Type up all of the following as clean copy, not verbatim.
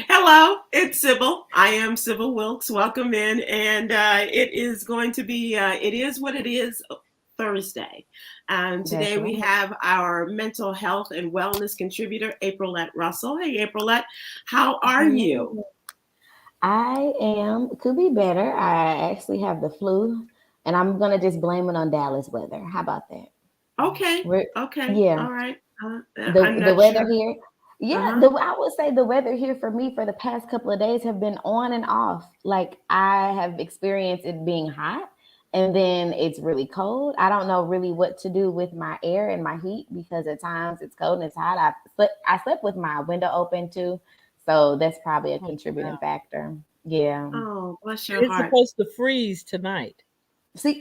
Hello, it's Sybil. I am Sybil Wilkes. Welcome in, and it is going to be. It is what it is. Thursday. Today we have our mental health and wellness contributor, Aprylete Russell. Hey, Aprylete, how are you? I could be better. I actually have the flu, and I'm gonna just blame it on Dallas weather. How about that? Okay. We're, Okay. yeah, All right. I'm the not weather sure. here. Yeah, Uh-huh. I would say the weather here for me for the past couple of days have been on and off. Like I have experienced it being hot, and then it's really cold. I don't know really what to do with my air and my heat because at times it's cold and it's hot. I slept with my window open too, so that's probably a Oh, wow. contributing factor. Yeah. Oh, bless your It's heart. supposed to freeze tonight.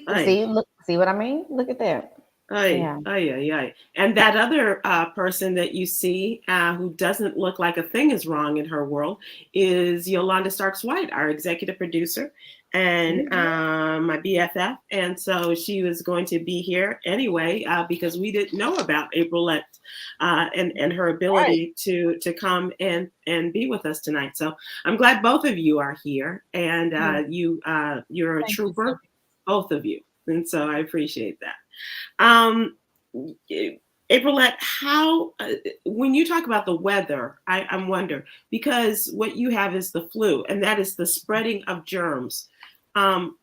Ay, See what I mean? Look at that. ay, Yeah. ay, ay, ay. And that other person that you see who doesn't look like a thing is wrong in her world is Yolanda Starks White, our executive producer and Mhm. my BFF. And so she was going to be here anyway because we didn't know about Aprylette and her Right. ability to come and be with us tonight. So I'm glad both of you are here, and Yeah. you're a Thank you so trooper, much. both of you, and so I appreciate that. Um, Aprylette, how when you talk about the weather, I'm wonder because what you have is the flu, and that is the spreading of germs. Um,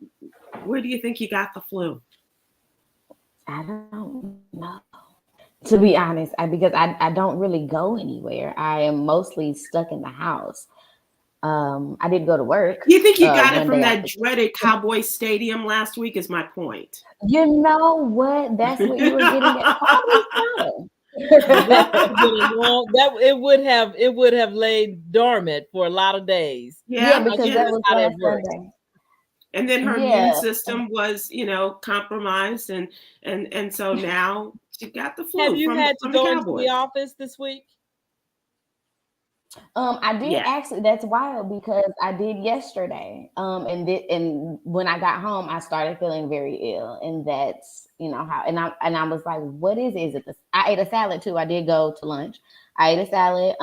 where do you think you got the flu? I don't know. To be honest, because I don't really go anywhere. I am mostly stuck in the house. I did go to work You think you got it one from day. that dreaded Cowboy Stadium last week? Is my point. You know what? That's what you were getting at. Probably so. But that would have been a long that it would have laid dormant for a lot of days. Yeah, Yeah, I because guess that yeah. that's was how that last works. Sunday. And then her immune Yeah. system was, compromised, and so now she got the Have flu you from had to the go into the Cowboys. office this week? I did Yeah. actually. That's wild because I did yesterday. And when I got home, I started feeling very ill, and that's how. And I was like, "What is it? Is it this?" I ate a salad too. I did go to lunch. I ate a salad.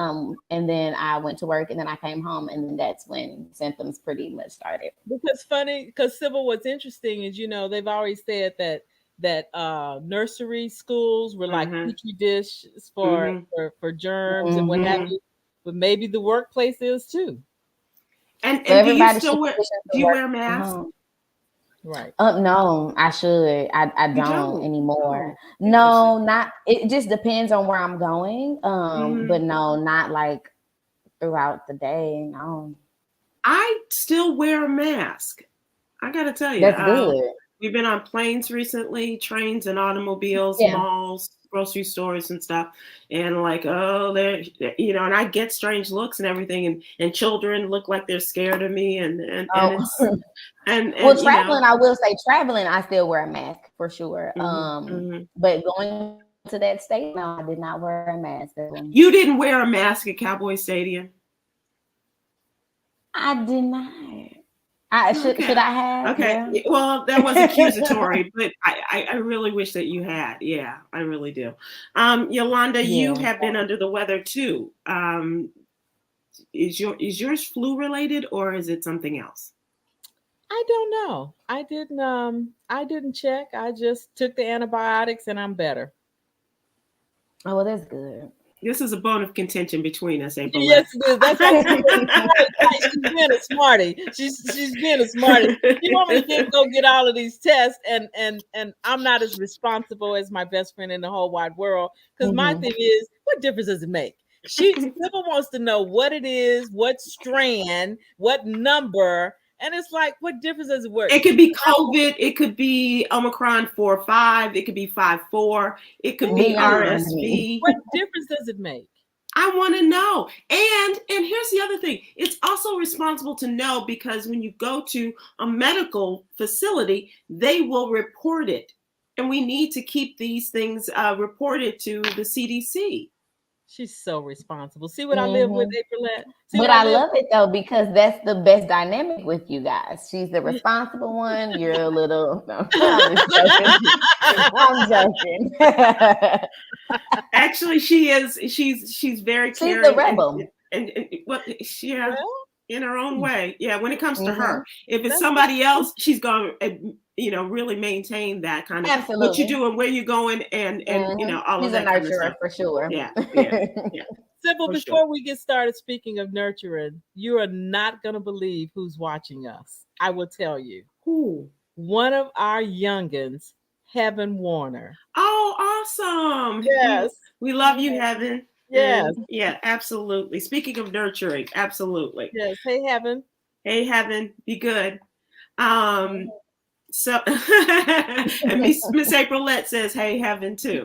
And then I went to work, and then I came home, and then that's when symptoms pretty much started. Because Sybil, what's interesting is they've always said that nursery schools were like Mm-hmm. petri dishes for Mm-hmm. for germs and what have Hmm. Mm-hmm. you, but maybe the workplace is too. And So do you everybody should still wear position do to you work wear a from mask? home. Right. No, I should. I You don't don't. anymore. Oh, No, interesting. not. It just depends on where I'm going. Mm-hmm. But no, not like throughout the day. No, I still wear a mask. I gotta tell you, that's good. we've been on planes recently, trains and automobiles, Yeah. malls, grocery stores and stuff, and like, oh, and I get strange looks and everything, and children look like they're scared of me, and Oh, it's well, and traveling. I will say traveling. I still wear a mask for sure. hmm hmm But going to that state, no, I did not wear a mask. That one. You didn't wear a mask at Cowboy Stadium. I did not. I should Okay. I have? Okay. Yeah. Well, that was accusatory, but I really wish that you had. Yeah, I really do. Yolanda, you Yeah. have been under the weather too. Is yours flu related or is it something else? I don't know. I didn't check. I just took the antibiotics and I'm better. Oh, well, that's good. This is a bone of contention between us, April. Yes, it is. That's why right, right. She's being a smarty. She's being a smarty. You want me to go get all of these tests, and I'm not as responsible as my best friend in the whole wide world. Because my Hmm. thing is, what difference does it make? Sybil wants to know what it is, what strand, what number, and it's like, what difference does it work? It could be COVID. It could be Omicron 4.5. It could be 5.4. It could be Beyond me. RSV. What difference does it make? I want to know. And here's the other thing. It's also responsible to know because when you go to a medical facility, they will report it. And we need to keep these things reported to the CDC. She's so responsible. See what I live with, Aprylete? See But what I I live love it though, because that's the best dynamic with you guys. She's the responsible one. You're a little. No, I'm just joking. I'm joking. Actually, she is. She's very She's the caring rebel. and what yeah, Well, in her own way. Yeah, when it comes to her, if it's That's somebody else, she's going to really maintain that kind of what you Absolutely. do and where you're going and all She's of a that kind of nurturer stuff. for sure. Yeah. Sybil, For before sure. we get started, speaking of nurturing, you are not going to believe who's watching us. I will tell you. Ooh. One of our youngins, Heaven Warner. Oh, awesome. Yes. We love you, Heaven. Yes. And yeah, absolutely. Speaking of nurturing, absolutely. Yes. Hey, Heaven. Hey, Heaven, be good. So and Miss Aprylete says, "Hey, Heaven too."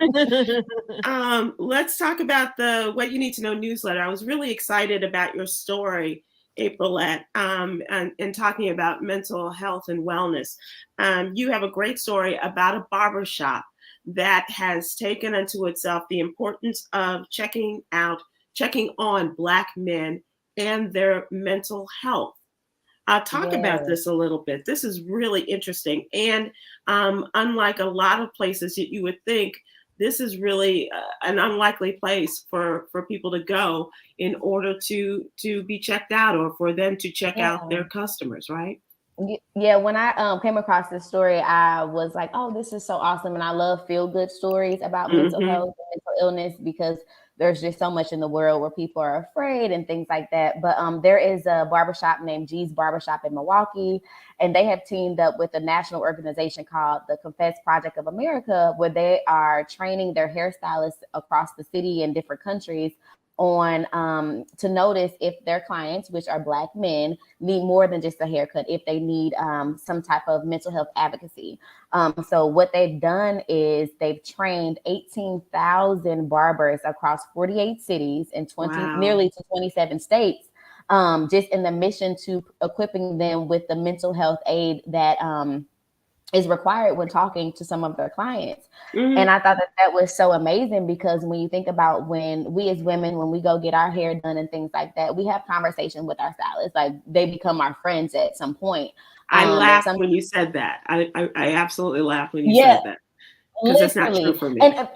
Let's talk about the What You Need to Know newsletter. I was really excited about your story, Aprylete, and talking about mental health and wellness. You have a great story about a barbershop that has taken unto itself the importance of checking on Black men and their mental health. Talk about this a little bit. This is really interesting. And unlike a lot of places that you would think, this is really an unlikely place for people to go in order to be checked out or for them to check out their customers, right? Yeah, when I came across this story, I was like, oh, this is so awesome. And I love feel-good stories about mental health and mental illness because there's just so much in the world where people are afraid and things like that. But there is a barbershop named G's Barbershop in Milwaukee, and they have teamed up with a national organization called the Confess Project of America, where they are training their hairstylists across the city and different countries on to notice if their clients, which are Black men, need more than just a haircut, if they need some type of mental health advocacy. So what they've done is they've trained 18,000 barbers across 48 cities and nearly to 27 states, just in the mission to equipping them with the mental health aid that is required when talking to some of their clients. And I thought that was so amazing because when you think about when we as women, when we go get our hair done and things like that, we have conversation with our stylists, like they become our friends at some point. I laughed when you said that. I absolutely laughed when you said that. Because that's not true for me. And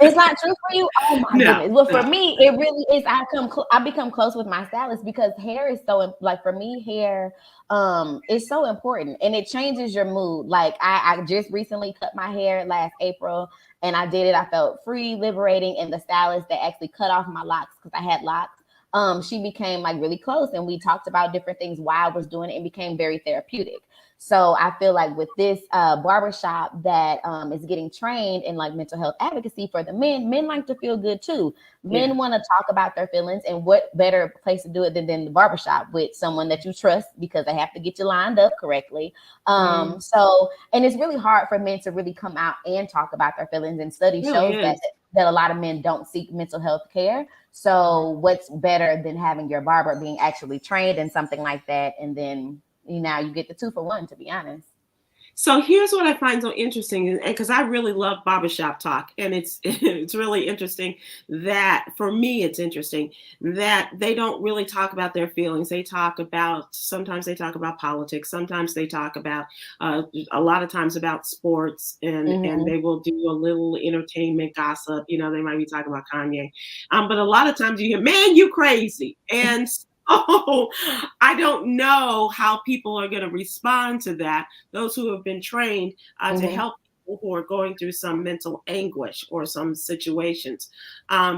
it's not true for you. Oh my goodness. Well, for me, it really is. I become close with my stylist because hair is so, like, for me, hair is so important and it changes your mood. Like I just recently cut my hair last April and I did it. I felt free, liberating, and the stylist that actually cut off my locks because I had locks. She became like really close and we talked about different things while I was doing it and became very therapeutic. So I feel like with this barbershop that is getting trained in like mental health advocacy for the men like to feel good too. Men want to talk about their feelings, and what better place to do it than the barbershop with someone that you trust because they have to get you lined up correctly. So, and it's really hard for men to really come out and talk about their feelings, and study shows that a lot of men don't seek mental health care. So what's better than having your barber being actually trained in something like that, and then you get the 2 for 1, to be honest. So here's what I find so interesting, and because I really love barbershop talk, and it's really interesting that, for me, it's interesting that they don't really talk about their feelings. Sometimes they talk about politics, sometimes they talk about, a lot of times about sports, and they will do a little entertainment gossip. They might be talking about Kanye, but a lot of times you hear, "Man, you crazy," and oh, I don't know how people are going to respond to that. Those who have been trained to help people who are going through some mental anguish or some situations,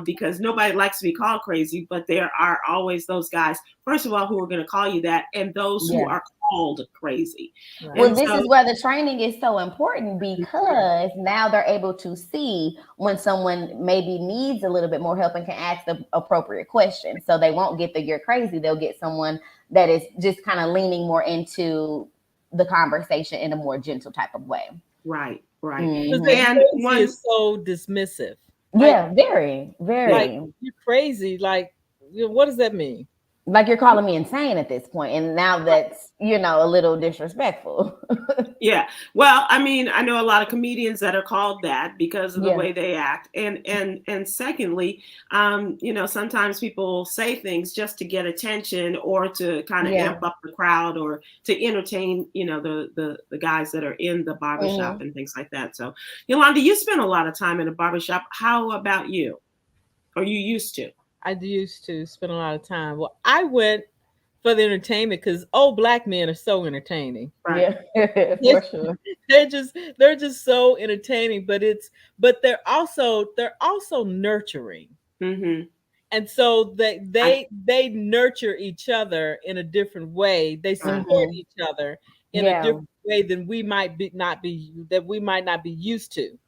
because nobody likes to be called crazy, but there are always those guys, first of all, who are going to call you that, and those who are called crazy. Right. Well, this is where the training is so important, because now they're able to see when someone maybe needs a little bit more help and can ask the appropriate question. So they won't get the "you're crazy." They'll get someone that is just kind of leaning more into the conversation in a more gentle type of way. Right. And one is so dismissive. Yeah, very, very. Like, "You're crazy." Like, what does that mean? Like you're calling me insane at this point, and now that's a little disrespectful. Yeah. Well, I mean, I know a lot of comedians that are called that because of the way they act. And secondly, sometimes people say things just to get attention or to kind of amp up the crowd or to entertain, the guys that are in the barbershop and things like that. So, Yolanda, you spend a lot of time in a barbershop. How about you? Or you used to? I used to spend a lot of time. Well, I went for the entertainment because Black men are so entertaining. Right. Yeah, for sure. They're just so entertaining, but they're also nurturing. Mm-hmm. And so they nurture each other in a different way. They support each other in a different way than we might not be used to.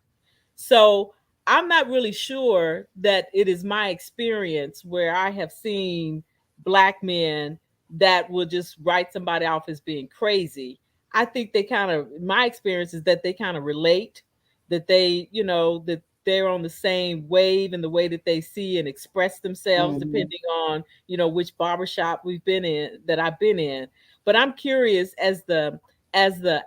So I'm not really sure that it is my experience where I have seen Black men that will just write somebody off as being crazy. I think my experience is that they kind of relate, that that they're on the same wave in the way that they see and express themselves, depending on, which barbershop I've been in. But I'm curious, as the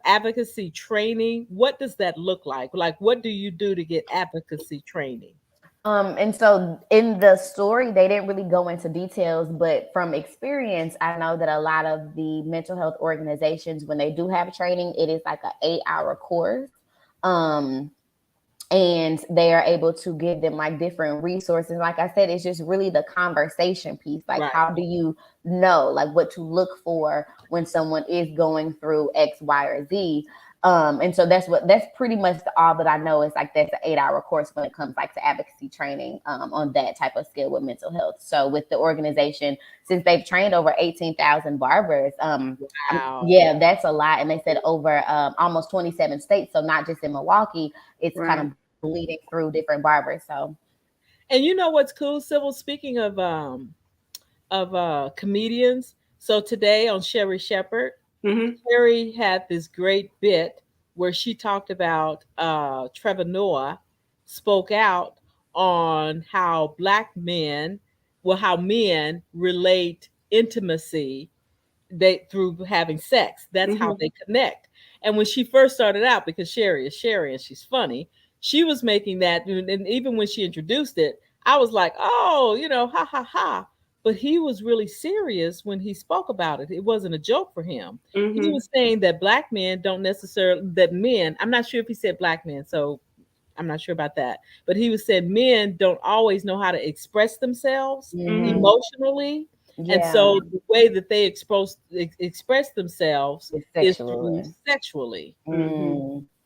advocacy training, what does that look like? Like, what do you do to get advocacy training? And so in the story, they didn't really go into details, but from experience, I know that a lot of the mental health organizations, when they do have training, it is like an 8-hour course. And they are able to give them like different resources. Like I said, it's just really the conversation piece. Like, how do you know, like, what to look for when someone is going through X, Y, or Z? And so that's pretty much all that I know is like that's an 8-hour course when it comes like to advocacy training on that type of scale with mental health. So with the organization, since they've trained over 18,000 barbers, that's a lot. And they said over almost 27 states. So not just in Milwaukee, it's kind of bleeding through different barbers. So, and you know what's cool, Sybil? Speaking of comedians, so today on Sherry Shepherd, Sherry had this great bit where she talked about Trevor Noah spoke out on how Black men, how men relate intimacy through having sex. That's how they connect. And when she first started out, because Sherry is Sherry and she's funny, she was making that, and even when she introduced it, I was like, oh, ha ha ha. But he was really serious when he spoke about it. It wasn't a joke for him. He was saying that Black men don't necessarily, that men, I'm not sure if he said Black men, so I'm not sure about that. But he was saying men don't always know how to express themselves emotionally. Yeah. And so the way that they express themselves is sexually.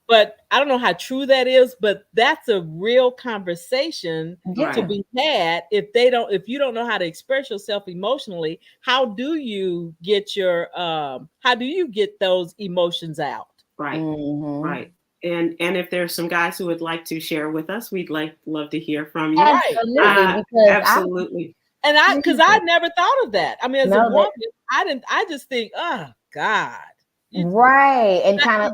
But I don't know how true that is, but that's a real conversation to be had. If you don't know how to express yourself emotionally, how do you get those emotions out? Right. Right. And if there's some guys who would like to share with us, we'd love to hear from you. Absolutely. And because I never thought of that. I mean, as a woman, I just think, oh God. Right. And kind of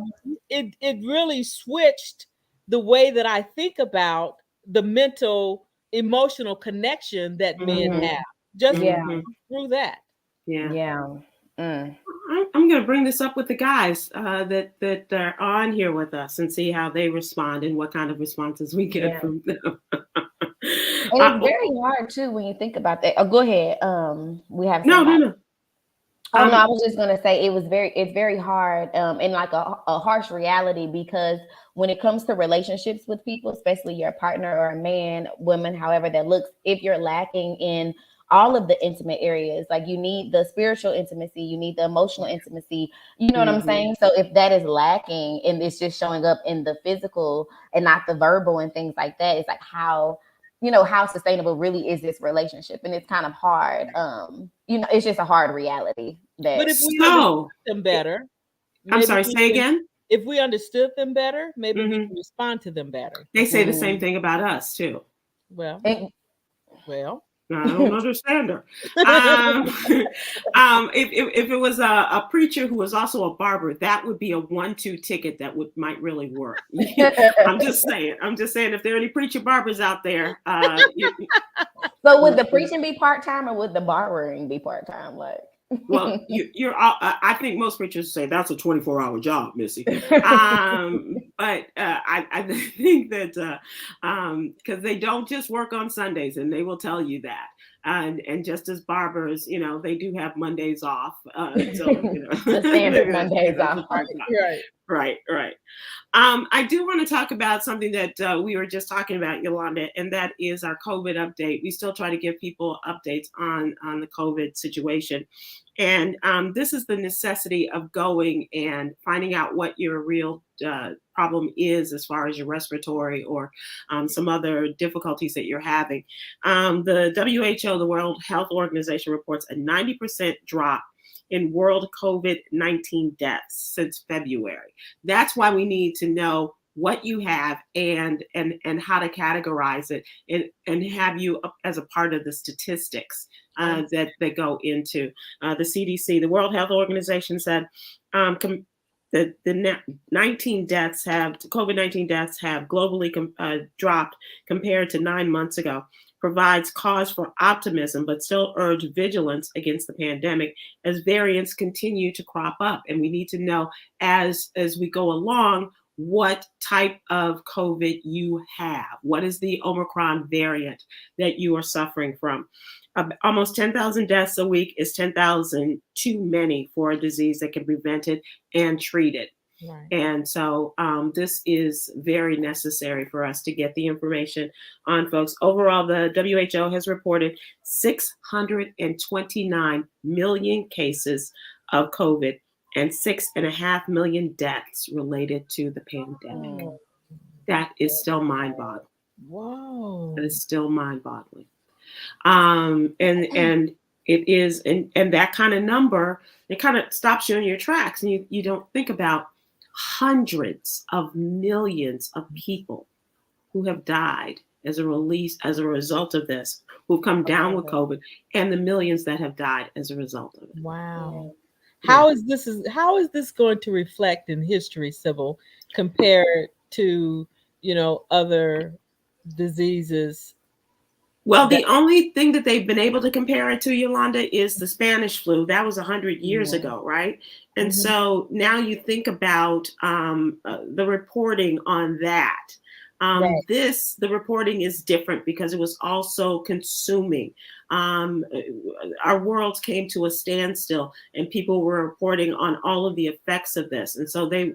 it really switched the way that I think about the mental emotional connection that men have just through that. I'm going to bring this up with the guys that are on here with us and see how they respond and what kind of responses we get from them. And it's very hard too when you think about that. Oh, go ahead. We have no. Oh no, I was just gonna say it's very hard and like a harsh reality, because when it comes to relationships with people, especially your partner or a man, woman, however that looks, if you're lacking in all of the intimate areas, like you need the spiritual intimacy, you need the emotional intimacy, you know what I'm saying? So if that is lacking and it's just showing up in the physical and not the verbal and things like that, it's like how sustainable really is this relationship? And it's kind of hard. It's just a hard reality. But if we understood them better, I'm sorry, say again. If we understood them better, maybe we can respond to them better. They say the same thing about us too. Well. I don't understand her. If it was a preacher who was also a barber, that would be a 1-2 ticket that might really work. I'm just saying. If there are any preacher barbers out there, So would the preaching be part-time or would the barbering be part-time? Like, well, you're. I think most preachers say that's a 24-hour job, Missy. But I think that because they don't just work on Sundays, and they will tell you that. And just as barbers, they do have Mondays off. So the standard Mondays off. Right. I do want to talk about something that we were just talking about, Yolanda, and that is our COVID update. We still try to give people updates on the COVID situation. And this is the necessity of going and finding out what your real problem is as far as your respiratory or some other difficulties that you're having. The WHO, the World Health Organization, reports a 90% drop in world COVID-19 deaths since February. That's why we need to know what you have and how to categorize it and have you as a part of the statistics that go into the CDC. The World Health Organization said the COVID-19 deaths have globally dropped compared to 9 months ago. Provides cause for optimism, but still urge vigilance against the pandemic as variants continue to crop up. And we need to know as we go along what type of COVID you have. What is the Omicron variant that you are suffering from? Almost 10,000 deaths a week is 10,000 too many for a disease that can be prevented and treated. Right. And so this is very necessary for us to get the information on folks. Overall, the WHO has reported 629 million cases of COVID and 6.5 million deaths related to the pandemic. That is still mind-boggling. Wow. That is still mind-boggling. And it is, and that kind of number, it kind of stops you in your tracks, and you don't think about hundreds of millions of people who have died as a result of this, who've come down with COVID, and the millions that have died as a result of it. Wow. How is this going to reflect in history, Sybil, compared to, other diseases? Well, the only thing that they've been able to compare it to, Yolanda, is the Spanish flu. That was 100 years ago, right? And so now you think about the reporting on that. The reporting is different because it was also consuming. Our worlds came to a standstill, and people were reporting on all of the effects of this. And so they,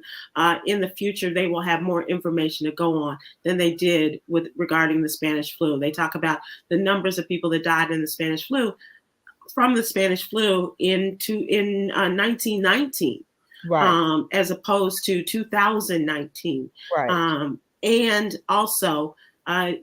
in the future, they will have more information to go on than they did regarding the Spanish flu. They talk about the numbers of people that died in the Spanish flu from the Spanish flu in 1919, right. As opposed to 2019. Right. And also,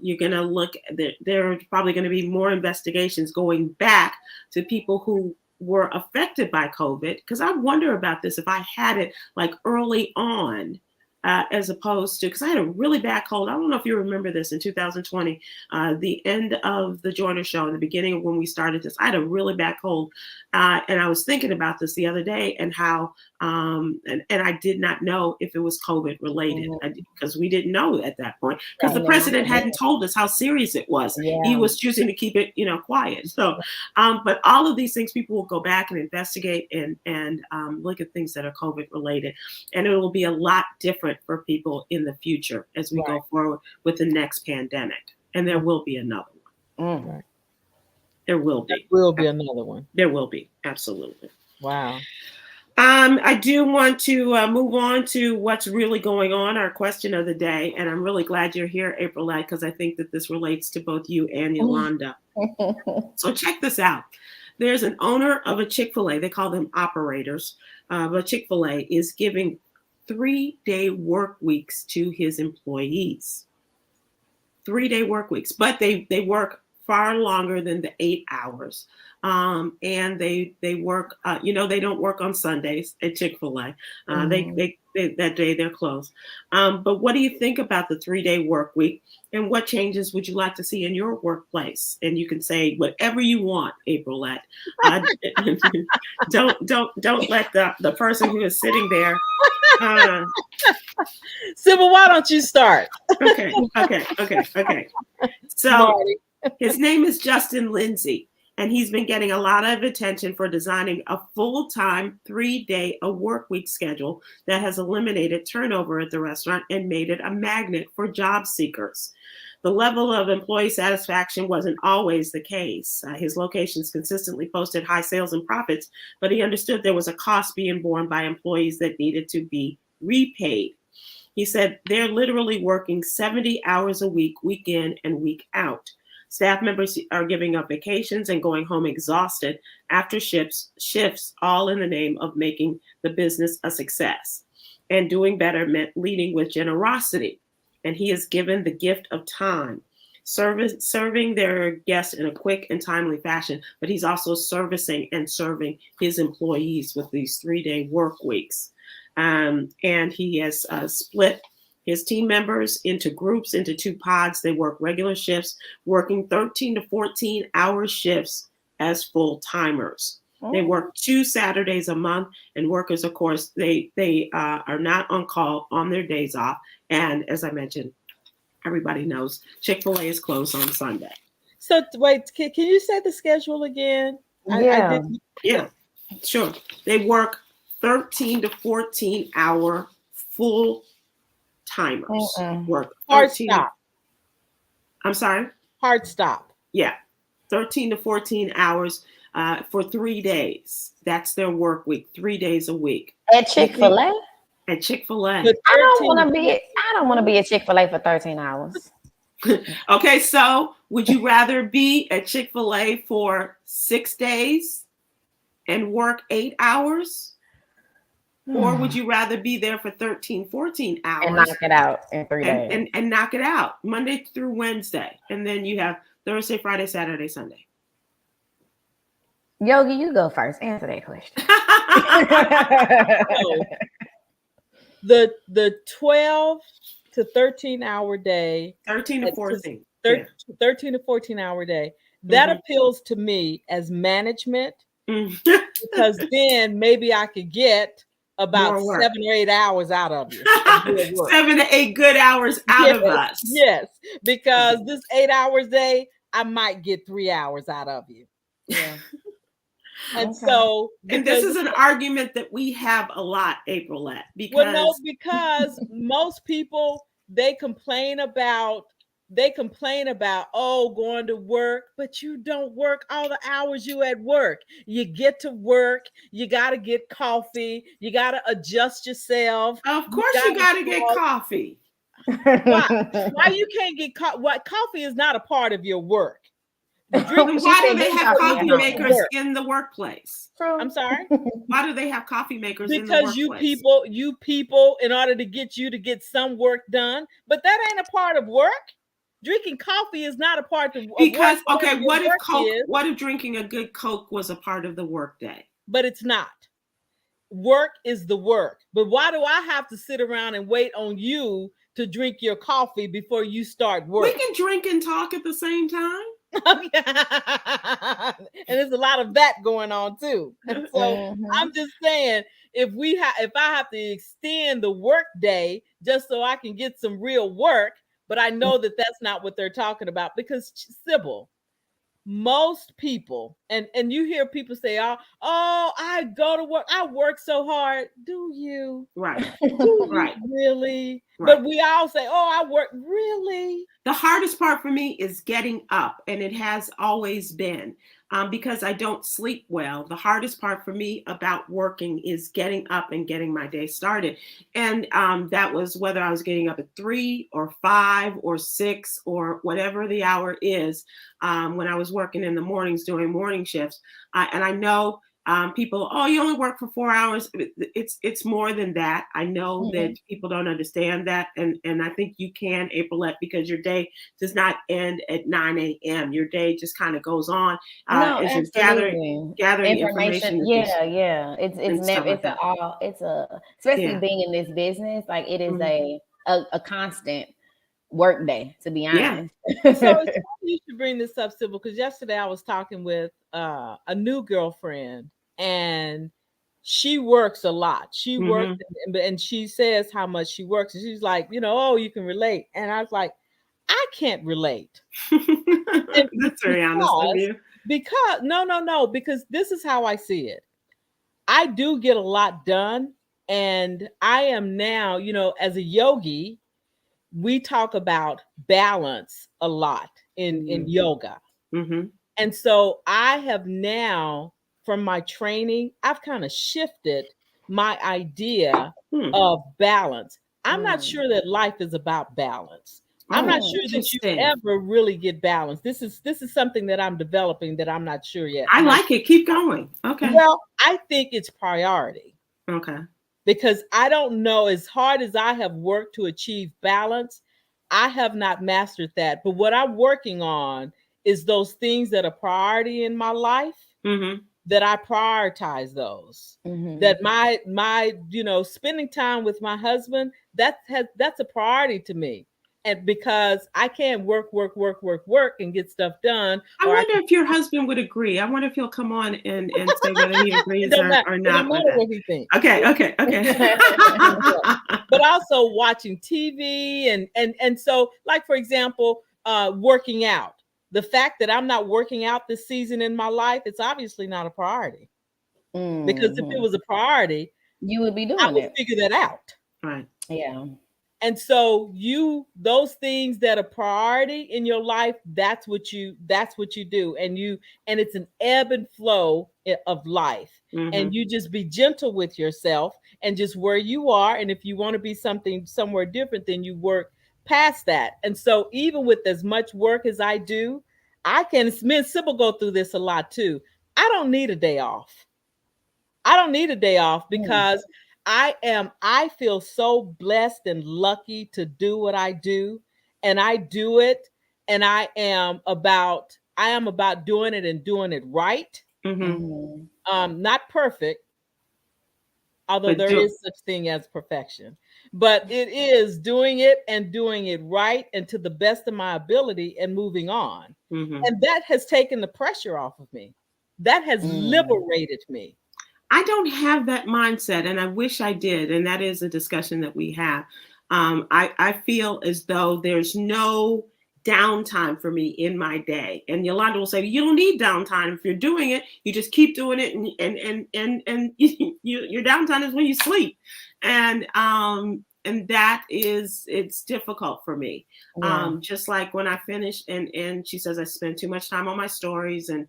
you're going to look, there are probably going to be more investigations going back to people who were affected by COVID. Because I wonder about this, if I had it like early on, as opposed to, because I had a really bad cold. I don't know if you remember this in 2020, the end of the Joyner Show, in the beginning of when we started this, I had a really bad cold. And I was thinking about this the other day and how, and I did not know if it was COVID related, because we didn't know at that point, because the president hadn't told us how serious it was. Yeah. He was choosing to keep it, quiet. So, but all of these things, people will go back and investigate and look at things that are COVID related. And it will be a lot different for people in the future as we go forward with the next pandemic. And there will be another one. Right. There will be. There will be another one. There will be. Absolutely. Wow. I do want to move on to what's really going on, our question of the day. And I'm really glad you're here, Aprylete, because I think that this relates to both you and Yolanda. So check this out. There's an owner of a Chick-fil-A. They call them operators. But Chick-fil-A is giving 3-day work weeks to his employees. 3-day work weeks. But they work far longer than the 8 hours. And they work, they don't work on Sundays at Chick-fil-A. They that day they're closed. But what do you think about the 3-day work week, and what changes would you like to see in your workplace? And you can say whatever you want, Aprylete. Don't let the person who is sitting there. Sybil, why don't you start? Okay. So. His name is Justin Lindsay, and he's been getting a lot of attention for designing a full-time 3-day a work week schedule that has eliminated turnover at the restaurant and made it a magnet for job seekers. The level of employee satisfaction wasn't always the case. His locations consistently posted high sales and profits, but he understood there was a cost being borne by employees that needed to be repaid. He said they're literally working 70 hours a week, week in and week out. Staff members are giving up vacations and going home exhausted after shifts, all in the name of making the business a success. And doing better meant leading with generosity. And he has given the gift of time, serving their guests in a quick and timely fashion, but he's also servicing and serving his employees with these 3-day work weeks. And he has split his team members into groups, into 2 pods. They work regular shifts, working 13 to 14 hour shifts as full timers. They work 2 Saturdays a month, and workers, of course, they are not on call on their days off. And as I mentioned, everybody knows Chick-fil-A is closed on Sunday. So wait, can you say the schedule again? Yeah, sure. They work 13 to 14 hour full timers. Work hard stop. I'm sorry? Hard stop. Yeah, 13 to 14 hours for 3 days. That's their work week, 3 days a week. At Chick-fil-A? At Chick-fil-A. I don't want to be at Chick-fil-A for 13 hours. Okay, so would you rather be at Chick-fil-A for 6 days and work 8 hours? Or would you rather be there for 13, 14 hours? And knock it out in 3 days. And knock it out Monday through Wednesday. And then you have Thursday, Friday, Saturday, Sunday. Yogi, you go first. Answer that question. The 12 to 13 hour day. 13 to 14. 13 to 14 hour day. That appeals to me as management because then maybe I could get about 7 or 8 hours out of you. 7 to 8 good hours out of us. Yes, because this 8 hours day, I might get 3 hours out of you. Yeah. And so, and this is an argument that we have a lot, Aprylete, because most people they complain about going to work, but you don't work all the hours you at work. You get to work, you got to get coffee, you got to adjust yourself. Of course, you got to get coffee. Why you can't get coffee? What coffee is not a part of your work. Why do they have coffee makers in the workplace? I'm sorry. Why do they have coffee makers in the workplace? Because you people, in order to get some work done, but that ain't a part of work. Drinking coffee is not a part of because okay, what if drinking a good Coke was a part of the work day? But it's not. Work is the work. But why do I have to sit around and wait on you to drink your coffee before you start work? We can drink and talk at the same time. And there's a lot of that going on too. And so I'm just saying, if I have to extend the work day just so I can get some real work, but I know that that's not what they're talking about because Sybil, most people, and you hear people say, oh, I go to work, I work so hard. Do you? Right. Right. Really? Right. But we all say, oh, I work. Really? The hardest part for me is getting up, and it has always been because I don't sleep well. The hardest part for me about working is getting up and getting my day started. And that was whether I was getting up at 3 or 5 or 6 or whatever the hour is when I was working in the mornings doing morning shifts. And I know people, you only work for 4 hours. It's more than that. I know that people don't understand that. And I think you can, Aprylete, because your day does not end at 9 a.m. Your day just kind of goes on as you're gathering information. Yeah. Especially being in this business, like it is a constant work day, to be honest. Yeah. So you should bring this up, Sybil, because yesterday I was talking with a new girlfriend, and she works a lot. She works, and she says how much she works, and she's like, you can relate. And I was like, I can't relate. That's very honest of you. Because no, because this is how I see it. I do get a lot done, and I am now, as a yogi, we talk about balance a lot in yoga. Mm-hmm. And so I have now, from my training, I've kind of shifted my idea of balance. I'm not sure that life is about balance. I'm not sure that you ever really get balance. This is something that I'm developing that I'm not sure yet. I like it. Keep going. Okay. Well, I think it's priority. Okay. Because I don't know, as hard as I have worked to achieve balance, I have not mastered that. But what I'm working on is those things that are priority in my life, that I prioritize those. That my spending time with my husband, that's a priority to me. And because I can't work and get stuff done. I wonder if your husband would agree. I wonder if he'll come on and say whether he agrees or not. It don't matter what he thinks. Okay. But also watching TV and so, like, for example, working out. The fact that I'm not working out this season in my life, it's obviously not a priority. Because if it was a priority, you would be doing I would figure that out. Right. Yeah. And so those things that are priority in your life, that's what you do. And it's an ebb and flow of life. And you just be gentle with yourself and just where you are. And if you want to be somewhere different, then you work past that. And so even with as much work as I do, me and Sybil go through this a lot too. I don't need a day off. Because I feel so blessed and lucky to do what I do, and I do it, and I am about doing it and doing it right. Not perfect, although there is such thing as perfection, but it is doing it and doing it right and to the best of my ability and moving on. And that has taken the pressure off of me. That has liberated me. I don't have that mindset, and I wish I did. And that is a discussion that we have. I feel as though there's no downtime for me in my day. And Yolanda will say, you don't need downtime. If you're doing it, you just keep doing it. And your downtime is when you sleep. And that it's difficult for me. Yeah. Just like when I finish and she says I spend too much time on my stories and,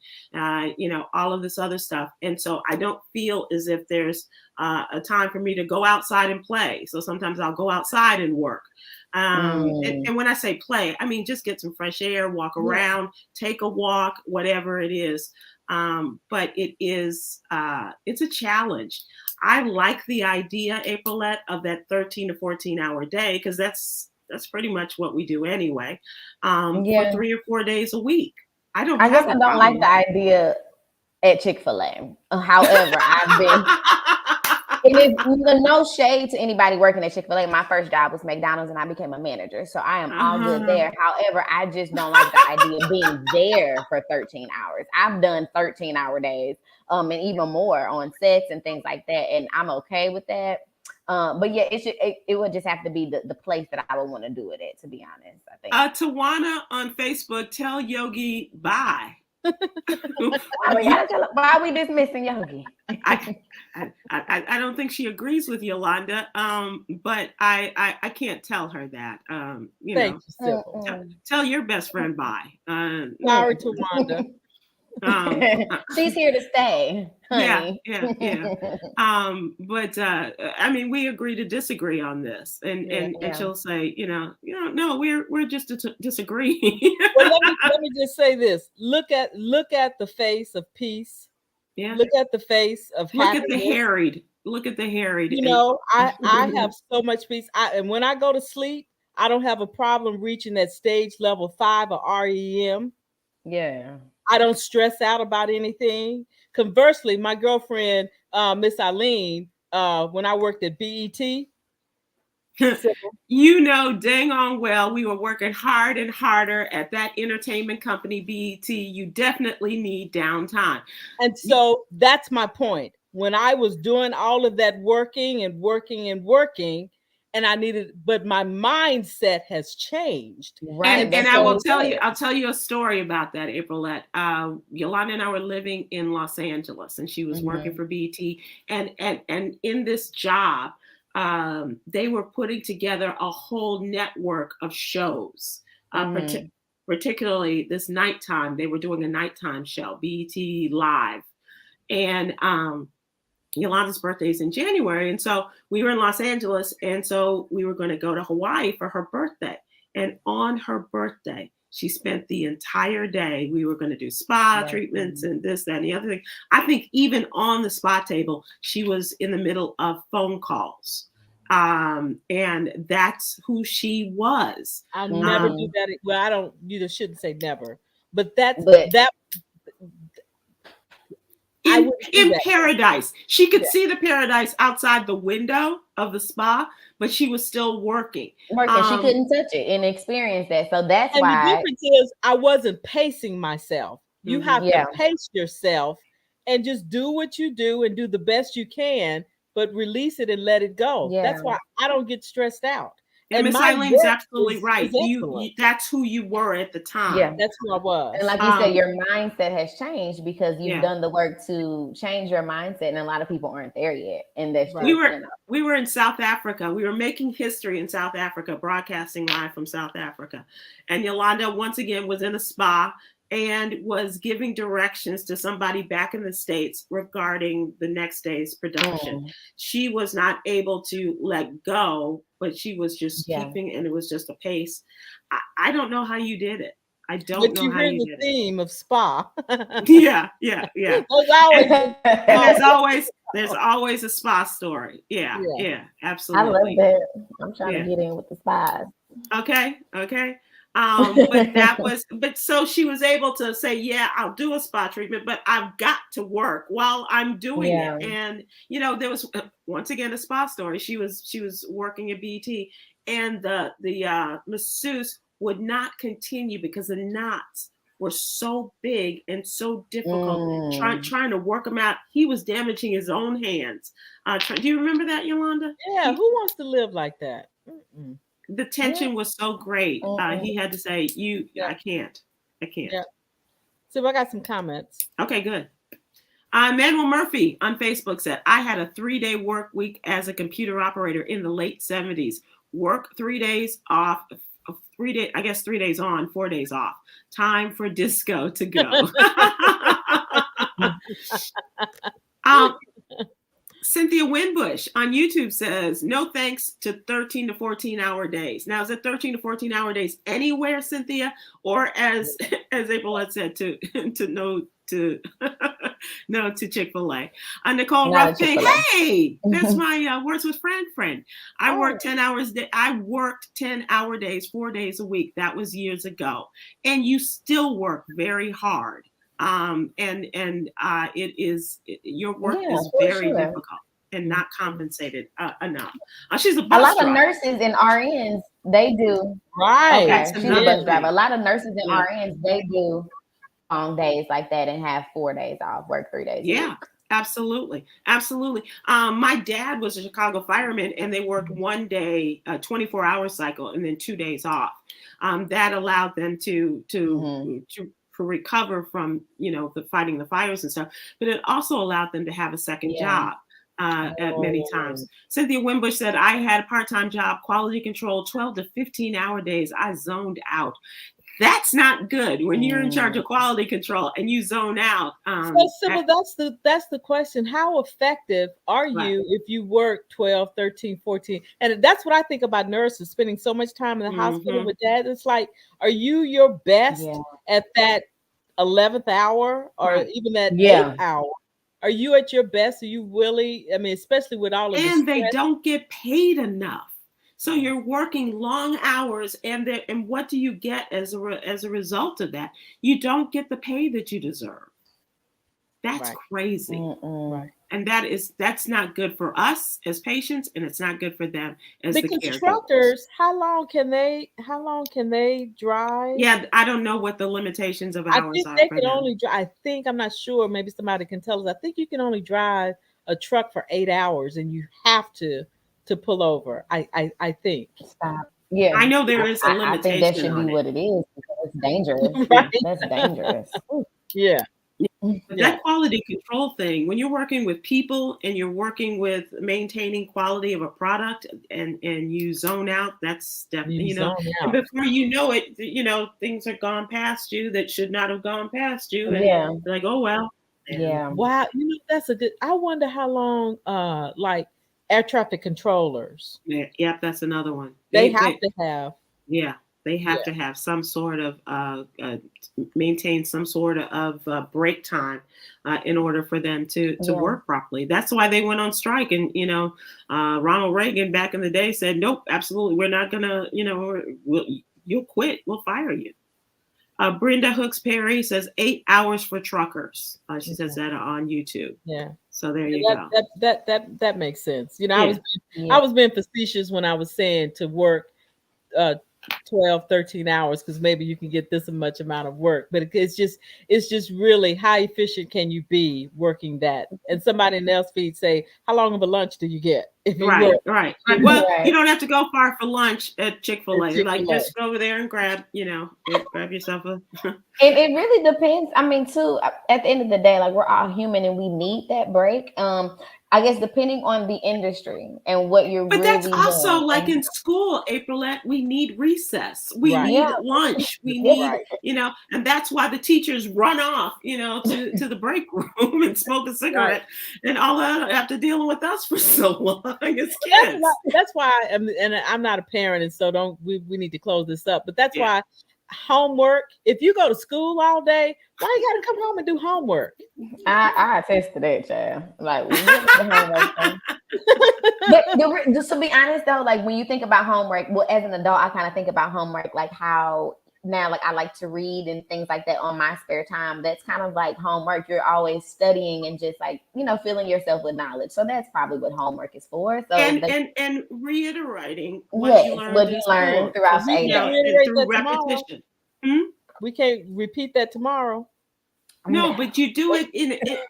all of this other stuff. And so I don't feel as if there's a time for me to go outside and play. So sometimes I'll go outside and work. And when I say play, I mean, just get some fresh air, walk around, take a walk, whatever it is. But it's a challenge. I like the idea, Aprylete, of that 13 to 14 hour day, because that's pretty much what we do anyway, for 3 or 4 days a week. I guess I don't like the idea at Chick-fil-A. However, I've been. It is no shade to anybody working at Chick-fil-A. My first job was McDonald's, and I became a manager, so I am all good there. However, I just don't like the idea of being there for 13 hours. I've done 13-hour days, and even more on sets and things like that, and I'm okay with that. But yeah, it would just have to be the place that I would want to do it at, to be honest, I think. Tawana on Facebook, tell Yogi bye. Why are we dismissing Yogi? I don't think she agrees with Yolanda, but I can't tell her that. Thank you, tell your best friend bye. Sorry, Tawanda. She's here to stay, honey. Yeah. But I mean, we agree to disagree on this, and she'll say, no, we're just disagreeing. Well, let me just say this: look at the face of peace. Yeah. Look at the face of happiness. Look at the harried. I have so much peace. And when I go to sleep, I don't have a problem reaching that stage level 5 of REM. Yeah. I don't stress out about anything. Conversely, my girlfriend, Miss Eileen, when I worked at BET, dang on well, we were working hard and harder at that entertainment company, BET. You definitely need downtime. And so that's my point. When I was doing all of that working, and I needed, but my mindset has changed. Right. And I will tell you, I'll tell you a story about that, Aprylete. Yolanda and I were living in Los Angeles, and she was working for BET. And in this job, they were putting together a whole network of shows, particularly this nighttime. They were doing a nighttime show, BET Live. And Yolanda's birthday is in January. And so we were in Los Angeles. And so we were going to go to Hawaii for her birthday. And on her birthday, she spent the entire day. We were going to do spa treatments and this, that, and the other thing. I think even on the spa table, she was in the middle of phone calls. And that's who she was. I never do that. Well, I don't, you shouldn't say never, but that in paradise. She could see the paradise outside the window of the spa, but she was still working. She couldn't touch it and experience that. So that's why. The difference is I wasn't pacing myself. You have to pace yourself and just do what you do and do the best you can, but release it and let it go. Yeah. That's why I don't get stressed out. And Miss Eileen's absolutely right. You that's who you were at the time. Yeah, that's who I was. And like you said, your mindset has changed because you've done the work to change your mindset, and a lot of people aren't there yet. And that's we were in South Africa. We were making history in South Africa, broadcasting live from South Africa. And Yolanda once again was in a spa and was giving directions to somebody back in the States regarding the next day's production. She was not able to let go, but she was just keeping, and it was just a pace. I don't know how you did it. I don't know how you did it. But you hear the theme of spa. Yeah. And there's always a spa story. Yeah, absolutely. I love that. I'm trying to get in with the spas. Okay. But so she was able to say, yeah, I'll do a spa treatment, but I've got to work while I'm doing it. And, there was once again a spa story. She was working at BET, and the masseuse would not continue because the knots were so big and so difficult trying to work them out. He was damaging his own hands. Do you remember that, Yolanda? Yeah. Who wants to live like that? The tension was so great. He had to say, I can't. Yeah. So I got some comments. Okay, good. Manuel Murphy on Facebook said, I had a 3-day work week as a computer operator in the late 70s. Work 3 days off, 3 days, I guess 3 days on, 4 days off. Time for disco to go. Cynthia Winbush on YouTube says, no thanks to 13 to 14 hour days. Now, is it 13 to 14 hour days anywhere, Cynthia? Or as April had said, to Chick-fil-A. Nicole Ruffin, hey, that's my Words with friend. I worked 10 hours. I worked 10-hour days, 4 days a week. That was years ago. And you still work very hard. Your work is very difficult and not compensated enough. She's a bus driver. Of nurses and RNs, they do. Right. Okay, she's a bus driver. A lot of nurses and RNs, they do long days like that and have 4 days off, work 3 days. Yeah. Absolutely. My dad was a Chicago fireman, and they worked 1 day, a 24-hour cycle, and then 2 days off. That allowed them to recover from, the fighting the fires and stuff, but it also allowed them to have a second job at many times. Cynthia Winbush said, I had a part-time job, quality control, 12 to 15-hour days. I zoned out. That's not good when you're in charge of quality control and you zone out. So Sybil, that's the question. How effective are you if you work 12, 13, 14? And that's what I think about nurses spending so much time in the hospital with dad. It's like, are you your best at that 11th hour or even that 8th hour? Are you at your best? Are you really, especially with all of this. And they don't get paid enough. So you're working long hours, and what do you get as a result of that? You don't get the pay that you deserve. That's crazy. Right. And that's not good for us as patients, and it's not good for them as the caregivers. Because truckers, how long can they drive? Yeah, I don't know what the limitations of hours are. I think they can only drive. I'm not sure. Maybe somebody can tell us. I think you can only drive a truck for 8 hours, and you have to to pull over. I think. Stop. Yeah. I know there is a I think that limitation should be on it. what it is because it's dangerous. Right. That's dangerous. Yeah. But that quality control thing, when you're working with people and you're working with maintaining quality of a product and you zone out, that's definitely, You zone and out. before you know it, things are gone past you that should not have gone past you. And Yeah. you're like, oh, well. Yeah. Wow, that's a good. I wonder how long, like air traffic controllers, Yeah, that's another one. they have to have. Yeah, they have to have some sort of maintain some sort of break time in order for them to work properly. That's why they went on strike. And Ronald Reagan back in the day said, "Nope, absolutely, we're not gonna. You'll quit. We'll fire you." Brenda Hooks Perry says 8 hours for truckers. She says that on YouTube. Yeah. So there you go. That makes sense. I was being facetious when I was saying to work 12, 13 hours because maybe you can get this much amount of work, but it's just really how efficient can you be working that? And somebody in else feed say, how long of a lunch do you get if you work? Right. Well, you don't have to go far for lunch at Chick-fil-A. Like just go over there and grab yourself a. It really depends. I mean, too, at the end of the day, like we're all human and we need that break. I guess depending on the industry and what you're But really that's also doing. like in school, Aprylete, we need recess. We need lunch. We need, and that's why the teachers run off, to the break room and smoke a cigarette and all that after dealing with us for so long as kids. That's why, and I'm not a parent, and so we need to close this up, but that's why homework, if you go to school all day, why you gotta come home and do homework? I attest to that, child. Like, but just to be honest though, like when you think about homework, well, as an adult, I kind of think about homework like how now, like I like to read and things like that on my spare time. That's kind of like homework. You're always studying and just like, filling yourself with knowledge. So that's probably what homework is for. So and reiterating what you learned throughout the day through repetition. We can't repeat that tomorrow. No, but you do it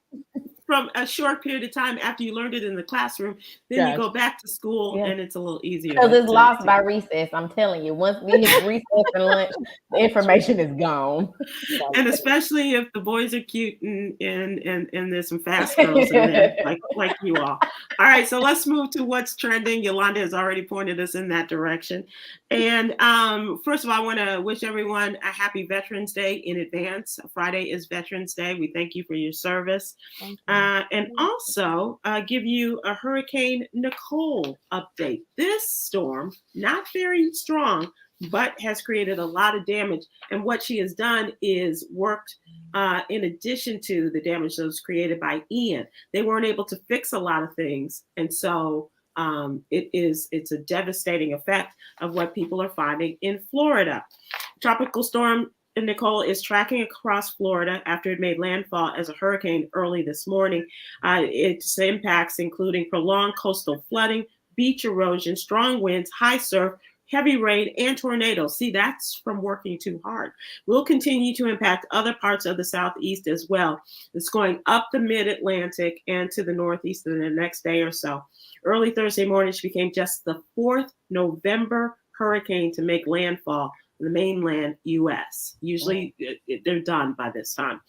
from a short period of time after you learned it in the classroom. Then you go back to school and it's a little easier. Because it's lost by recess. I'm telling you, once we hit recess and lunch, the information is gone. And especially if the boys are cute and there's some fast girls in there, like you all. All right, so let's move to what's trending. Yolanda has already pointed us in that direction. And first of all, I want to wish everyone a happy Veterans Day in advance. Friday is Veterans Day. We thank you for your service. And also give you a Hurricane Nicole update. This storm, not very strong, but has created a lot of damage. And what she has done is worked in addition to the damage that was created by Ian. They weren't able to fix a lot of things. And so it's a devastating effect of what people are finding in Florida. Tropical storm Nicole is tracking across Florida after it made landfall as a hurricane early this morning. Its impacts including prolonged coastal flooding, beach erosion, strong winds, high surf, heavy rain, and tornadoes. See, that's from working too hard. Will continue to impact other parts of the southeast as well. It's going up the mid-Atlantic and to the northeast in the next day or so. Early Thursday morning, she became just the 4th November hurricane to make landfall in the mainland U.S. Usually they're done by this time.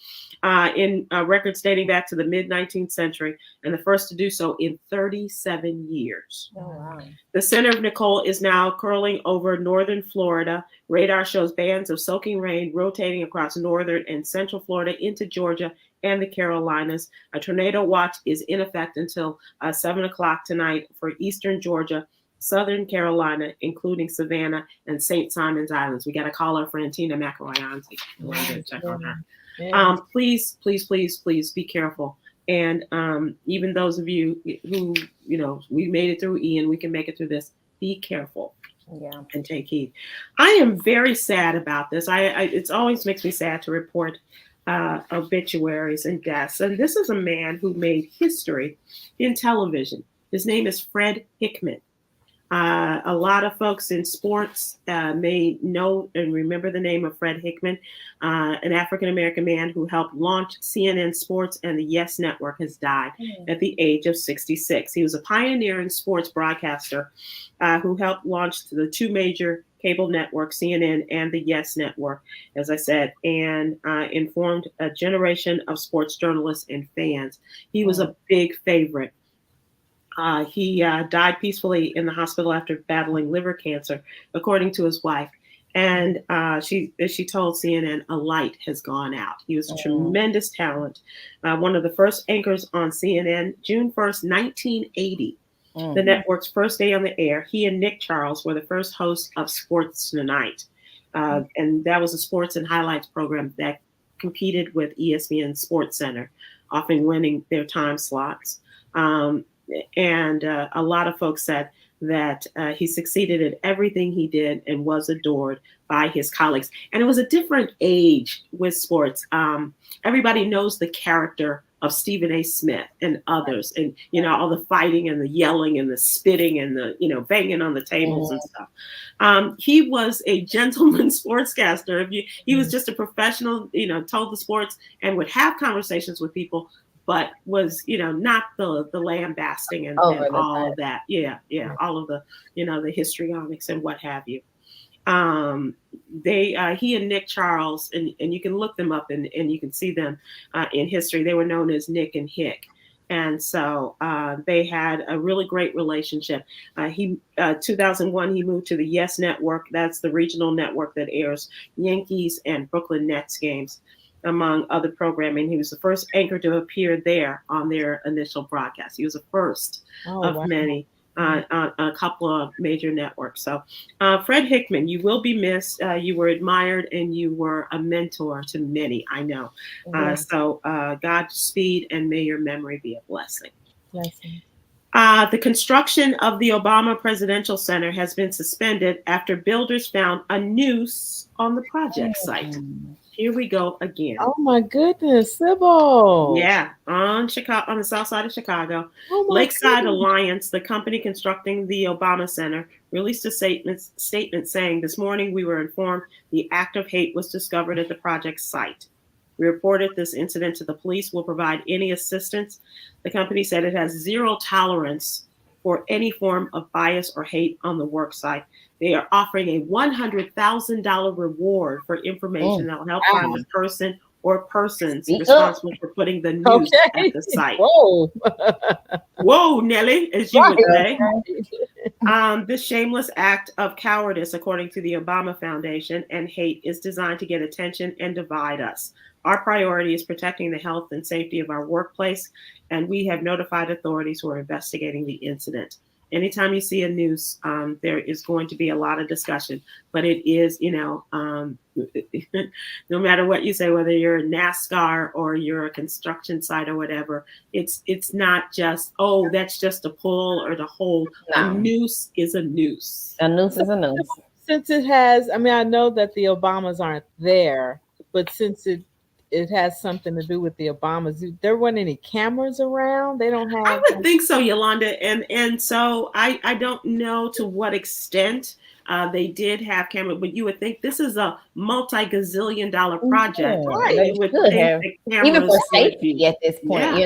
In records dating back to the mid-19th century, and the first to do so in 37 years. Oh, wow. The center of Nicole is now curling over northern Florida. Radar shows bands of soaking rain rotating across northern and central Florida into Georgia and the Carolinas. A tornado watch is in effect until 7 o'clock tonight for eastern Georgia, Southern Carolina, including Savannah and St. Simon's Islands. We got to call our friend Tina McElroy-Auntie. We're going to check on her. Yeah. Please be careful. And even those of you who, we made it through Ian, we can make it through this. Be careful. Yeah. And take heed. I am very sad about this. It always makes me sad to report obituaries and deaths. And this is a man who made history in television. His name is Fred Hickman. A lot of folks in sports may know and remember the name of Fred Hickman, an African-American man who helped launch CNN Sports and the Yes Network, has died at the age of 66. He was a pioneering sports broadcaster who helped launch the two major cable networks, CNN and the Yes Network, as I said, and informed a generation of sports journalists and fans. He was a big favorite. He died peacefully in the hospital after battling liver cancer, according to his wife. And she told CNN, a light has gone out. He was a tremendous talent. One of the first anchors on CNN, June 1st, 1980, the network's first day on the air. He and Nick Charles were the first hosts of Sports Tonight. And that was a sports and highlights program that competed with ESPN Sports Center, often winning their time slots. And a lot of folks said that he succeeded at everything he did and was adored by his colleagues. And it was a different age with sports. Everybody knows the character of Stephen A. Smith and others, and all the fighting and the yelling and the spitting and the banging on the tables and stuff. He was a gentleman sportscaster. He was just a professional, told the sports and would have conversations with people, but was, not the lambasting and all of that. Yeah. All of the, the histrionics and what have you. He and Nick Charles, and you can look them up and you can see them in history. They were known as Nick and Hick. And so they had a really great relationship. 2001, he moved to the Yes Network. That's the regional network that airs Yankees and Brooklyn Nets games, among other programming. He was the first anchor to appear there on their initial broadcast. He was the first of many on a couple of major networks. So Fred Hickman, you will be missed. You were admired and you were a mentor to many, I know. So Godspeed, and may your memory be a blessing. The construction of the Obama Presidential Center has been suspended after builders found a noose on the project site. Here we go again. Oh my goodness, Sybil. Yeah, on the south side of Chicago. goodness. Lakeside Alliance, the company constructing the Obama Center, released a statement saying, "This morning we were informed the act of hate was discovered at the project site. We reported this incident to the police, will provide any assistance." The company said it has zero tolerance for any form of bias or hate on the work site. They are offering a $100,000 reward for information that will help find the person or persons responsible for putting the noose at the site. Whoa, Nelly, as you would say. This shameless act of cowardice, according to the Obama Foundation, and hate is designed to get attention and divide us. Our priority is protecting the health and safety of our workplace, and we have notified authorities who are investigating the incident. Anytime you see a noose, there is going to be a lot of discussion, but it is, no matter what you say, whether you're a NASCAR or you're a construction site or whatever, it's not just, that's just a pull or the hold. No. A noose is a noose. A noose is a noose. Since it has, I know that the Obamas aren't there, but since it has something to do with the Obamas, there weren't any cameras around. They don't have. I would think so, Yolanda, and so I don't know to what extent they did have cameras, but you would think this is a multi-gazillion-dollar project. Right. They would have. Even for safety at this point, of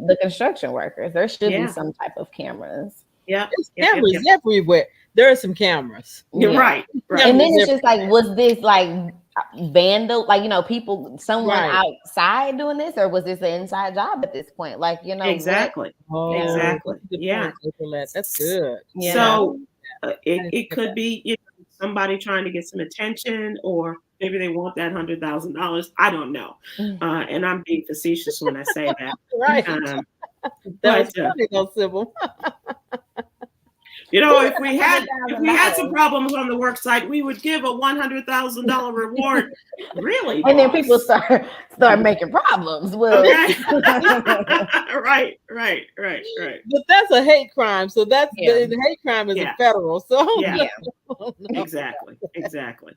the construction workers, there should be some type of cameras. Yeah, there's cameras everywhere. There are some cameras. You're right. And then it's just like, was this like vandal, people, someone outside doing this, or was this an inside job at this point? Exactly. Exactly. Yeah, that's good. So it could be somebody trying to get some attention, or maybe they want that $100,000. I don't know. And I'm being facetious when I say that. Right. That's funny though, Sybil. If we had some problems on the work site, we would give a $100,000 reward. Really? And then people start making problems. Well, okay. Right. But that's a hate crime. So that's the hate crime is a federal. So Exactly.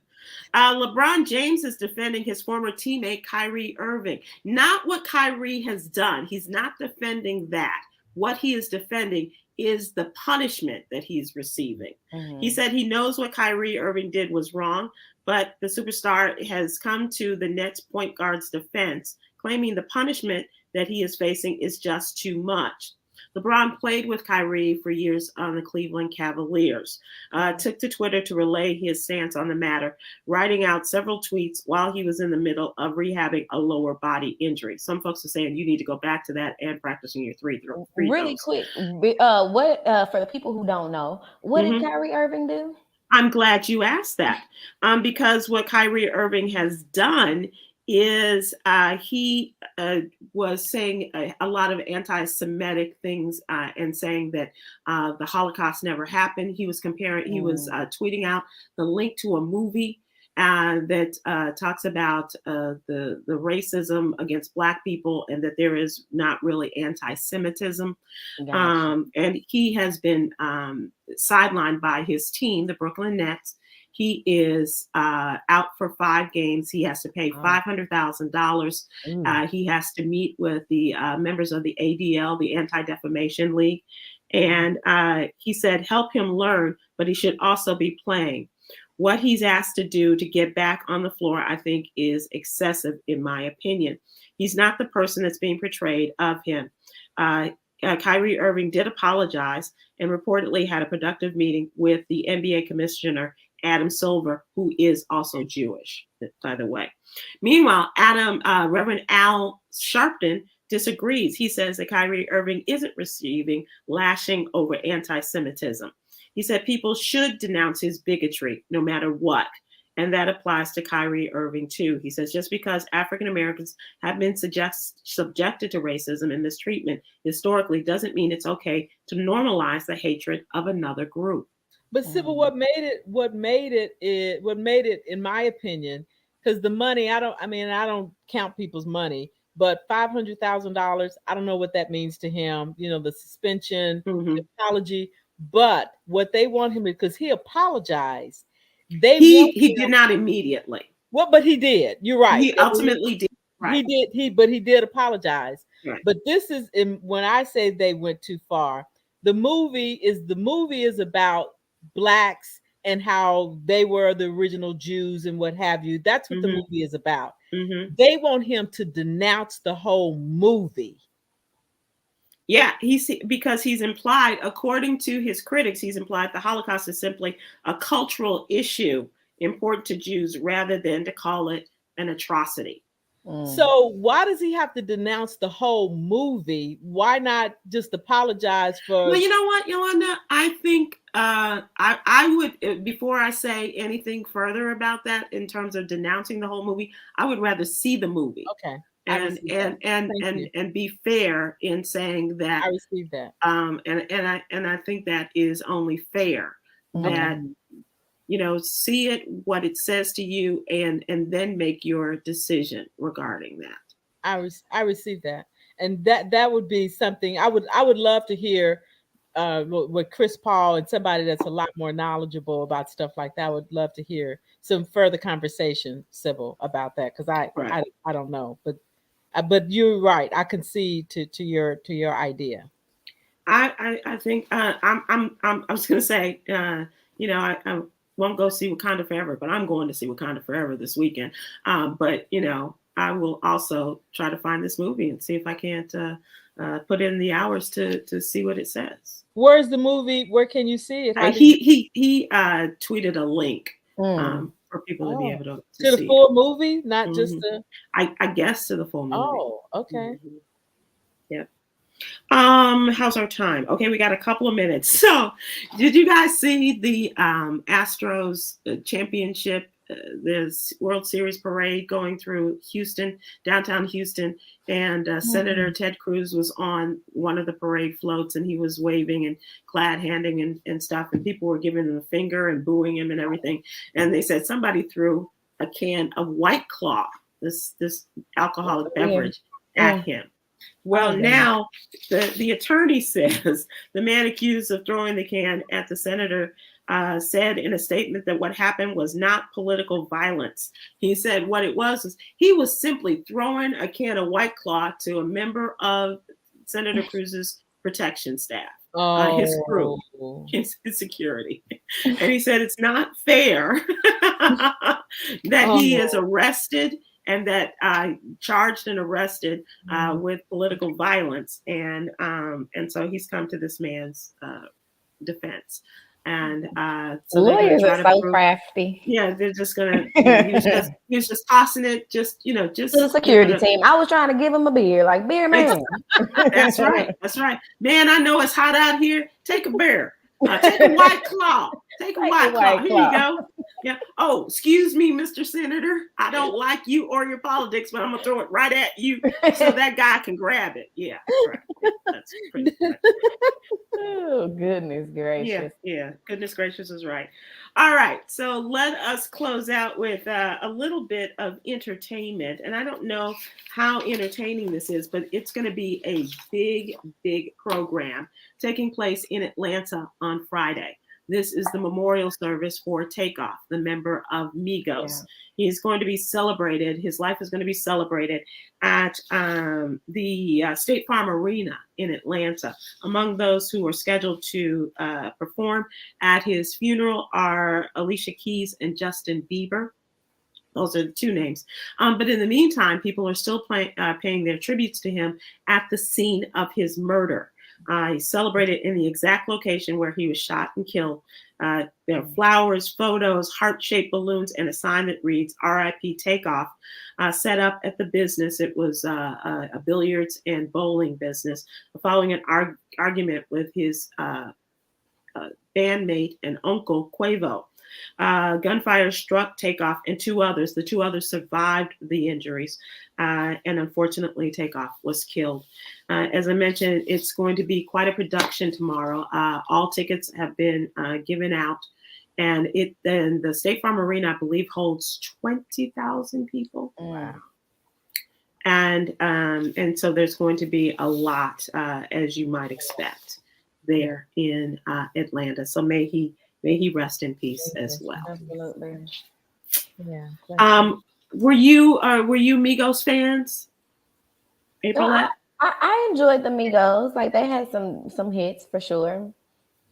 LeBron James is defending his former teammate Kyrie Irving. Not what Kyrie has done. He's not defending that. What he is defending is the punishment that he's receiving. Mm-hmm. He said he knows what Kyrie Irving did was wrong, but the superstar has come to the Nets point guard's defense, claiming the punishment that he is facing is just too much. LeBron played with Kyrie for years on the Cleveland Cavaliers, took to Twitter to relay his stance on the matter, writing out several tweets while he was in the middle of rehabbing a lower body injury. Some folks are saying you need to go back to that and practicing your free throws. Really quick, what for the people who don't know, what did Kyrie Irving do? I'm glad you asked that, because what Kyrie Irving has done is he was saying a lot of anti-Semitic things and saying that the Holocaust never happened. He was he was tweeting out the link to a movie that talks about the racism against Black people and that there is not really anti-Semitism. Gotcha. And he has been sidelined by his team, the Brooklyn Nets. He is out for 5 games. He has to pay $500,000. He has to meet with the members of the ADL, the Anti-Defamation League. And he said, help him learn, but he should also be playing. What he's asked to do to get back on the floor, I think, is excessive, in my opinion. He's not the person that's being portrayed of him. Kyrie Irving did apologize and reportedly had a productive meeting with the NBA commissioner, Adam Silver, who is also Jewish, by the way. Meanwhile, Reverend Al Sharpton disagrees. He says that Kyrie Irving isn't receiving lashing over anti-Semitism. He said people should denounce his bigotry no matter what. And that applies to Kyrie Irving, too. He says just because African Americans have been subjected to racism and mistreatment historically doesn't mean it's okay to normalize the hatred of another group. But Sybil, what made it, in my opinion, because the money, I don't count people's money, but $500,000, I don't know what that means to him. You know, the suspension, the apology, but what they want him to, because he apologized. He did not immediately. Well, but he did. You're right. He ultimately did. Right. He did apologize. Right. But this is when I say they went too far. The movie is about Blacks and how they were the original Jews and what have you. That's what the movie is about. They want him to denounce the whole movie. Yeah, because he's implied, according to his critics, he's implied the Holocaust is simply a cultural issue important to Jews rather than to call it an atrocity. So why does he have to denounce the whole movie? Why not just apologize for? Well, you know what, Yolanda? I think I would, before I say anything further about that in terms of denouncing the whole movie, I would rather see the movie. Okay. And be fair in saying that I received that. And I think that is only fair that see it, what it says to you, and then make your decision regarding that. I received that, and that would be something I would love to hear with Chris Paul and somebody that's a lot more knowledgeable about stuff like that. I would love to hear some further conversation, Sybil, about that, because I don't know, but you're right. I concede to your idea. I think I was going to say, I won't go see Wakanda Forever, but I'm going to see Wakanda Forever this weekend. But I will also try to find this movie and see if I can't put in the hours to see what it says. Where's the movie? Where can you see it? He tweeted a link. For people to be able to the see full movie, not just the. I guess to the full movie. Oh, okay. Yep. How's our time? Okay, we got a couple of minutes. So, did you guys see the Astros championship? There's World Series parade going through Houston, downtown Houston, and Senator Ted Cruz was on one of the parade floats, and he was waving and glad handing and stuff, and people were giving him a finger and booing him and everything. And they said somebody threw a can of White Claw, this alcoholic beverage, at him. Well, now the attorney says the man accused of throwing the can at the senator said in a statement that what happened was not political violence. He said what it was he was simply throwing a can of White Claw to a member of Senator Cruz's protection staff. his crew, his security. And he said it's not fair that he is arrested and that charged and arrested with political violence. And so he's come to this man's defense. And so lawyers are so crafty. Yeah, they're just gonna. He was just tossing it, just to the security team. I was trying to give him a beer, like beer man. That's right. That's right, man. I know it's hot out here. Take a beer. Take a White Claw. Take a White Claw. Here you go. Yeah. Oh, excuse me, Mr. Senator. I don't like you or your politics, but I'm gonna throw it right at you so that guy can grab it. Yeah. Right. That's pretty good. Oh, goodness gracious. Yeah. Goodness gracious is right. All right. So let us close out with a little bit of entertainment. And I don't know how entertaining this is, but it's going to be a big program taking place in Atlanta on Friday. This is the memorial service for Takeoff, the member of Migos. Yeah. He's going to be celebrated. His life is going to be celebrated at the State Farm Arena in Atlanta. Among those who are scheduled to perform at his funeral are Alicia Keys and Justin Bieber. Those are the two names. But in the meantime, people are still paying their tributes to him at the scene of his murder. He's celebrated in the exact location where he was shot and killed. There are flowers, photos, heart-shaped balloons, and a sign that reads "R.I.P. Takeoff" set up at the business. It was a billiards and bowling business following an argument with his bandmate and uncle, Quavo. Gunfire struck Takeoff and two others. The two others survived the injuries, and unfortunately, Takeoff was killed. As I mentioned, it's going to be quite a production tomorrow. All tickets have been given out, and the State Farm Arena, I believe, holds 20,000 people. Wow. And so there's going to be a lot, as you might expect, there in Atlanta. So may he rest in peace as well. Absolutely. Yeah. Were you Migos fans? Aprylete? I enjoyed the Migos. Like they had some hits for sure.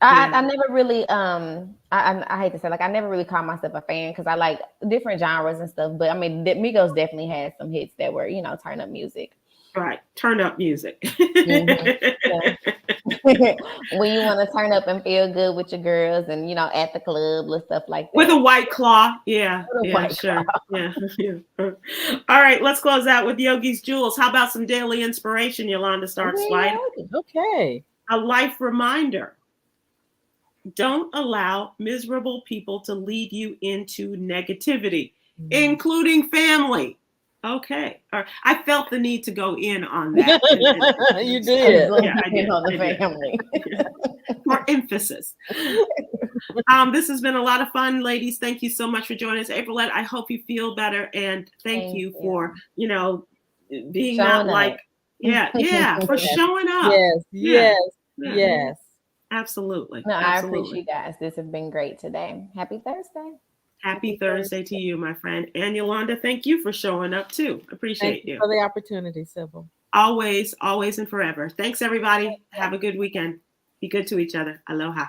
I never really I hate to say, like, I never really called myself a fan because I like different genres and stuff. But I mean, the Migos definitely had some hits that were, turn up music. Right, turn up music. When you want to turn up and feel good with your girls, and at the club and stuff like that. With a White Claw, yeah, sure, yeah. All right, let's close out with Yogi's Jewels. How about some daily inspiration, Yolanda Starks White? Okay. A life reminder. Don't allow miserable people to lead you into negativity, including family. Okay. All right. I felt the need to go in on that. You did. Yeah, I did on the family. For emphasis. This has been a lot of fun, ladies. Thank you so much for joining us. Aprylete, I hope you feel better, and thank you for, being not like, for showing up. Yes. Absolutely. No, I appreciate you guys. This has been great today. Happy Thursday. Happy Thursday to you, my friend. And Yolanda, thank you for showing up too. Appreciate Thank you for the opportunity, Sybil. Always, always and forever. Thanks, everybody. Have a good weekend. Be good to each other. Aloha.